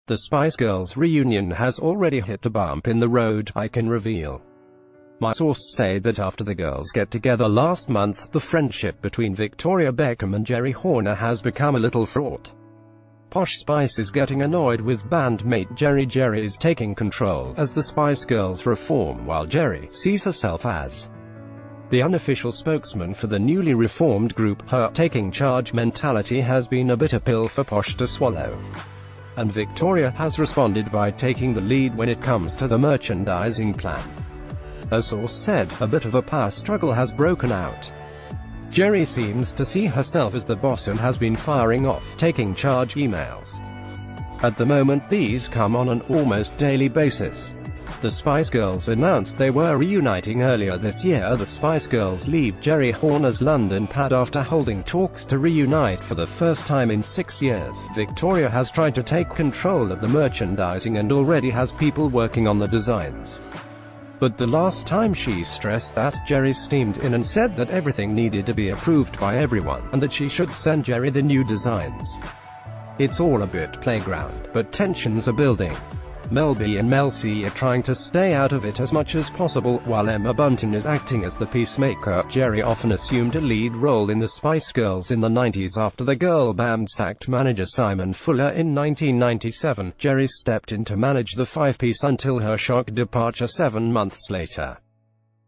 The Spice Girls reunion has already hit a bump in the road, I can reveal. My sources say that after the girls get together last month, the friendship between Victoria Beckham and Geri Horner has become a little fraught. Posh Spice is getting annoyed with bandmate Geri. Geri is taking control as the Spice Girls reform, while Geri sees herself as the unofficial spokesman for the newly reformed group. Her taking charge mentality has been a bitter pill for Posh to swallow. And Victoria has responded by taking the lead when it comes to the merchandising plan. A source said, a bit of a power struggle has broken out. Geri seems to see herself as the boss and has been firing off taking charge emails. At the moment these come on an almost daily basis. The Spice Girls announced they were reuniting earlier this year. The Spice Girls leave Geri Horner's London pad after holding talks to reunite for the first time in 6 years. Victoria has tried to take control of the merchandising and already has people working on the designs. But the last time she stressed that, Geri steamed in and said that everything needed to be approved by everyone, and that she should send Geri the new designs. It's all a bit playground, but tensions are building. Mel B and Mel C are trying to stay out of it as much as possible, while Emma Bunton is acting as the peacemaker. Geri often assumed a lead role in the Spice Girls in the 90s after the girl band sacked manager Simon Fuller in 1997. Geri stepped in to manage the five-piece until her shock departure 7 months later.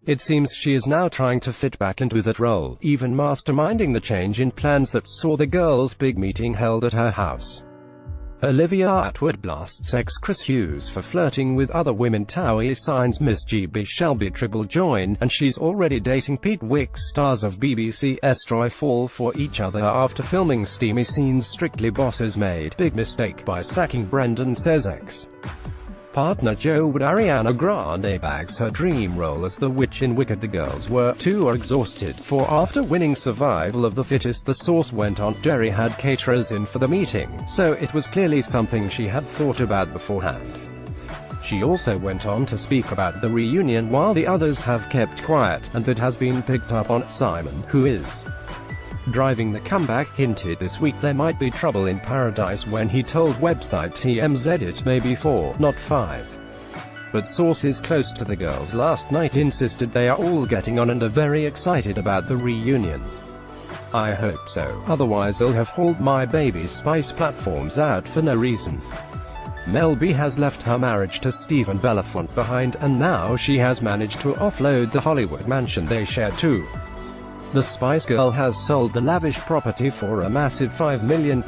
It seems she is now trying to fit back into that role, even masterminding the change in plans that saw the girls' big meeting held at her house. Olivia Atwood blasts ex Chris Hughes for flirting with other women. Towie signs Miss GB Shelby triple join, and she's already dating Pete Wicks. Stars of BBC's Troy fall for each other after filming steamy scenes. Strictly Bosses made big mistake by sacking Brendan, says ex partner Joe Wood. Ariana Grande bags her dream role as the witch in Wicked. The girls were too exhausted for after winning Survival of the Fittest. The source went on, Geri had caterers in for the meeting, so it was clearly something she had thought about beforehand. She also went on to speak about the reunion while the others have kept quiet, and that has been picked up on. Simon, who is driving the comeback, hinted this week there might be trouble in paradise when he told website TMZ it may be 4, not 5. But sources close to the girls last night insisted they are all getting on and are very excited about the reunion. I hope so, otherwise I'll have hauled my baby Spice platforms out for no reason. Mel B has left her marriage to Stephen Belafonte behind, and now she has managed to offload the Hollywood mansion they share too. The Spice Girl has sold the lavish property for a massive £5 million.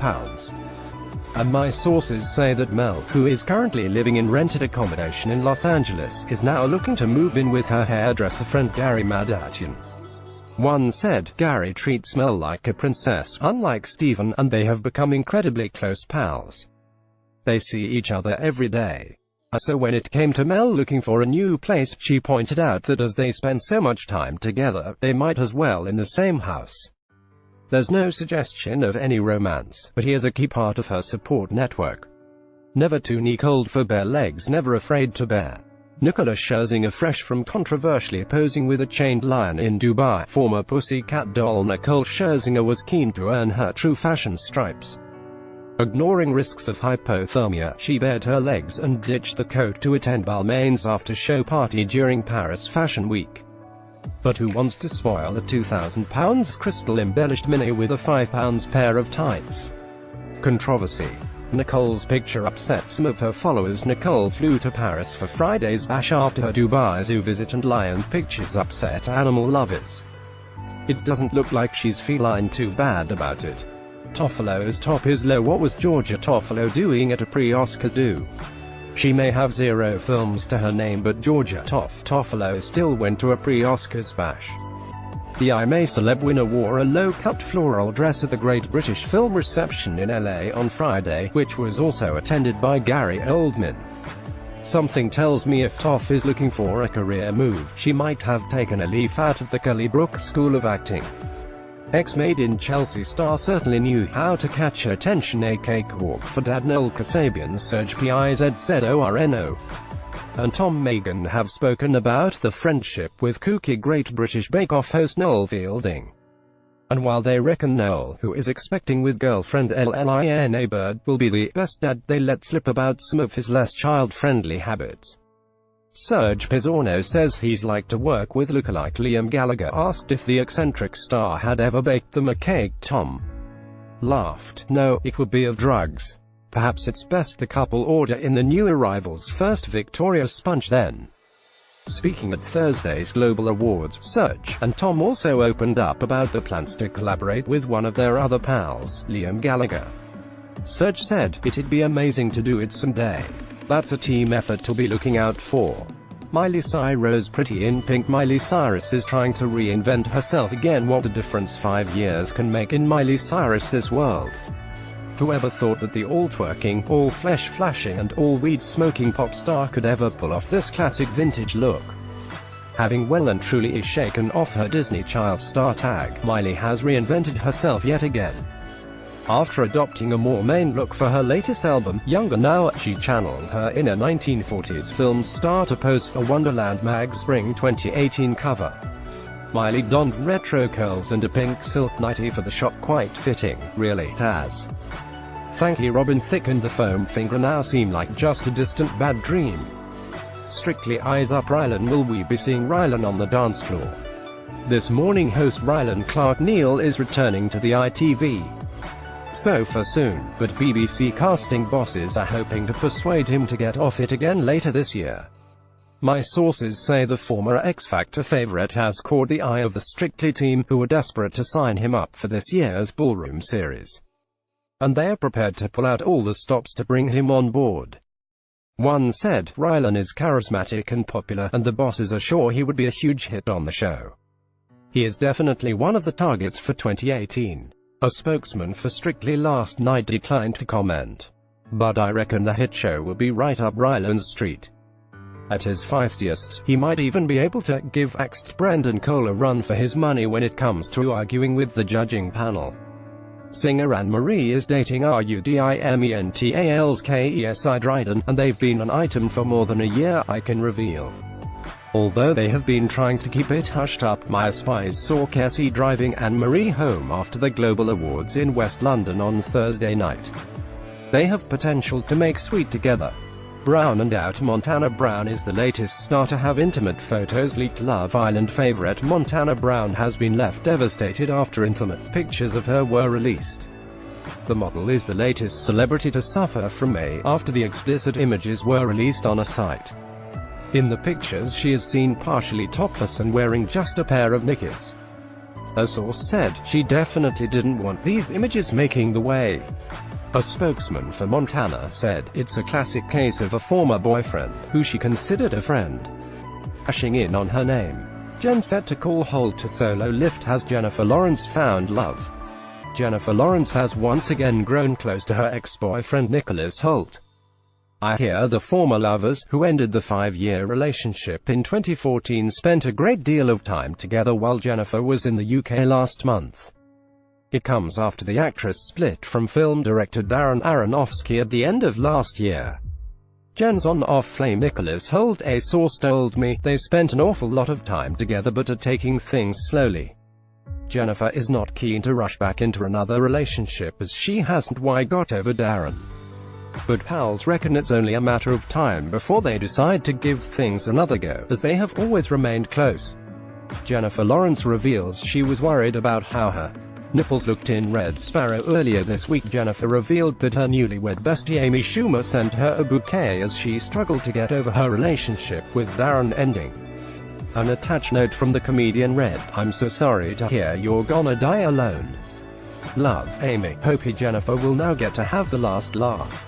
And my sources say that Mel, who is currently living in rented accommodation in Los Angeles, is now looking to move in with her hairdresser friend Gary Madatian. One said, Gary treats Mel like a princess, unlike Stephen, and they have become incredibly close pals. They see each other every day. So when it came to Mel looking for a new place, she pointed out that as they spend so much time together, they might as well in the same house. There's no suggestion of any romance, but he is a key part of her support network. Never too knee cold for bare legs, never afraid to bare. Nicola Scherzinger, fresh from controversially posing with a chained lion in Dubai. Former Pussycat doll Nicole Scherzinger was keen to earn her true fashion stripes. Ignoring risks of hypothermia, she bared her legs and ditched the coat to attend Balmain's after-show party during Paris Fashion Week. But who wants to spoil a £2,000 crystal-embellished mini with a £5 pair of tights? Controversy. Nicole's picture upset some of her followers. Nicole flew to Paris for Friday's bash after her Dubai Zoo visit, and lion pictures upset animal lovers. It doesn't look like she's feline too bad about it. Toffolo's top is low. What was Georgia Toffolo doing at a pre-Oscars do? She may have 0 films to her name, but Georgia Toffolo still went to a pre-Oscars bash. The I'm a Celeb winner wore a low-cut floral dress at the Great British Film Reception in LA on Friday, which was also attended by Gary Oldman. Something tells me if Toff is looking for a career move, she might have taken a leaf out of the Cully-Brook School of Acting. Ex-Made in Chelsea star certainly knew how to catch attention. A cakewalk for dad. Noel Kasabian, Serge Pizzorno, and Tom Megan have spoken about the friendship with kooky Great British Bake Off host Noel Fielding. And while they reckon Noel, who is expecting with girlfriend Lina Bird, will be the best dad, they let slip about some of his less child-friendly habits. Serge Pizzorno says he's like to work with lookalike Liam Gallagher. Asked if the eccentric star had ever baked them a cake, Tom laughed. No, it would be of drugs. Perhaps it's best the couple order in the new arrival's first Victoria sponge then. Speaking at Thursday's Global Awards, Serge and Tom also opened up about the plans to collaborate with one of their other pals, Liam Gallagher. Serge said, "It'd be amazing to do it someday. That's a team effort to be looking out for." Miley Cyrus pretty in pink. Miley Cyrus is trying to reinvent herself again. What a difference 5 years can make in Miley Cyrus's world. Whoever thought that the all-twerking, all-flesh-flashing and all-weed-smoking pop star could ever pull off this classic vintage look? Having well and truly shaken off her Disney child star tag, Miley has reinvented herself yet again. After adopting a more main look for her latest album, Younger Now, she channeled her inner 1940s film star to pose for Wonderland Mag's Spring 2018 cover. Miley donned retro curls and a pink silk nightie for the shot. Quite fitting, really, Taz. Thanky Robin thickened the foam finger now seem like just a distant bad dream. Strictly Eyes Up Rylan. Will we be seeing Rylan on the dance floor? This morning host Rylan Clark Neal is returning to the ITV sofa soon, but BBC casting bosses are hoping to persuade him to get off it again later this year. My sources say the former X Factor favourite has caught the eye of the Strictly team, who are desperate to sign him up for this year's Ballroom series. And they're prepared to pull out all the stops to bring him on board. One said, "Rylan is charismatic and popular, and the bosses are sure he would be a huge hit on the show. He is definitely one of the targets for 2018. A spokesman for Strictly last night declined to comment. "But I reckon the hit show will be right up Rylan's street. At his feistiest, he might even be able to give axed Brendan Cole a run for his money when it comes to arguing with the judging panel." Singer Anne-Marie is dating Rudimental's Kesi Dryden, and they've been an item for more than a year, I can reveal. Although they have been trying to keep it hushed up, My Spies saw Kesi driving Anne-Marie home after the Global Awards in West London on Thursday night. They have potential to make sweet together. Brown and Out. Montana Brown is the latest star to have intimate photos leaked. Love Island favorite Montana Brown has been left devastated after intimate pictures of her were released. The model is the latest celebrity to suffer from after the explicit images were released on a site. In the pictures she is seen partially topless and wearing just a pair of knickers. A source said, "She definitely didn't want these images making the way." A spokesman for Montana said, "It's a classic case of a former boyfriend, who she considered a friend, cashing in on her name." Jen set to call halt to solo lift. Has Jennifer Lawrence found love? Jennifer Lawrence has once again grown close to her ex-boyfriend Nicholas Hoult. I hear the former lovers, who ended the 5-year relationship in 2014, spent a great deal of time together while Jennifer was in the UK last month. It comes after the actress split from film director Darren Aronofsky at the end of last year. Jen's on-off flame Nicholas Hoult, a source told me, they spent an awful lot of time together but are taking things slowly. Jennifer is not keen to rush back into another relationship as she hasn't got over Darren. But pals reckon it's only a matter of time before they decide to give things another go, as they have always remained close. Jennifer Lawrence reveals she was worried about how her nipples looked in Red Sparrow. Earlier this week, Jennifer revealed that her newlywed bestie Amy Schumer sent her a bouquet as she struggled to get over her relationship with Darren ending. An attached note from the comedian read, "I'm so sorry to hear you're gonna die alone. Love, Amy. Hope Jennifer will now get to have the last laugh."